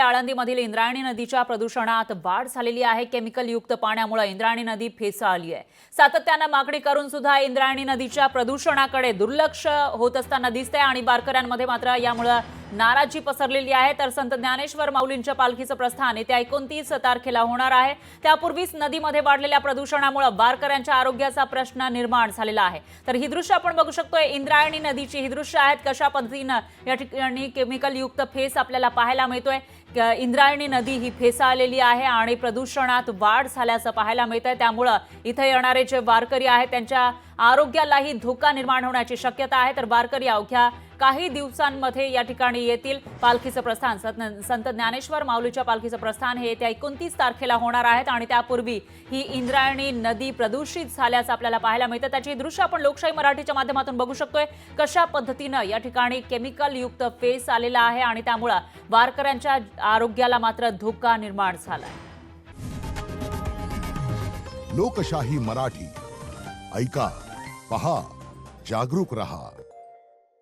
आळंदीमधील इंद्रायणी नदीच्या प्रदूषणात वाढ झालेली आहे। केमिकल युक्त पाण्यामुळे इंद्रायणी नदी फेसाळली आहे। सातत्याने मागणी करून सुद्धा इंद्रायणी नदीच्या प्रदूषणाकडे दुर्लक्ष होत असताना दिसते आणि वारकऱ्यांमध्ये मात्र यामुळे नाराजी पसरलेली आहे। तर संत ज्ञानेश्वर माऊलींच्या पालखीचं प्रस्थान येत्या 29 तारखेला होणार आहे। त्यापूर्वीच नदीमध्ये वाढलेल्या प्रदूषणामुळे वारकऱ्यांच्या आरोग्याचा प्रश्न निर्माण झालेला आहे। तर ही दृश्य आपण बघू शकतोय, इंद्रायणी नदीची ही दृश्य आहेत। कशा पद्धतीने या ठिकाणी केमिकल युक्त फेस आपल्याला पाहायला मिळतोय। इंद्रायणी नदी ही फेसाळलेली आहे आणि प्रदूषणात वाढ झाल्याचं पाहायला मिळतंय। त्यामुळे इथे येणारे जे वारकरी आहेत त्यांच्या आरोग्यालाही धोका निर्माण होण्याची शक्यता आहे। तर वारकरी अवघ्या काही दिवसांमध्ये या ठिकाणी येतील। पालखीचं प्रस्थान संत ज्ञानेश्वर माऊलीच्या पालखीचं प्रस्थान हे येत्या 29 तारखेला होणार आहेत आणि त्यापूर्वी ही इंद्रायणी नदी प्रदूषित झाल्याचं आपल्याला पाहायला मिळतं। त्याची दृश्य आपण लोकशाही मराठीच्या माध्यमातून बघू शकतोय। कशा पद्धतीने या ठिकाणी केमिकल युक्त फेस आलेला आहे आणि त्यामुळे वारकऱ्यांच्या आरोग्याला मात्र धोका निर्माण झालाय। लोकशाही मराठी ऐका, पहा, जागरूक रहा।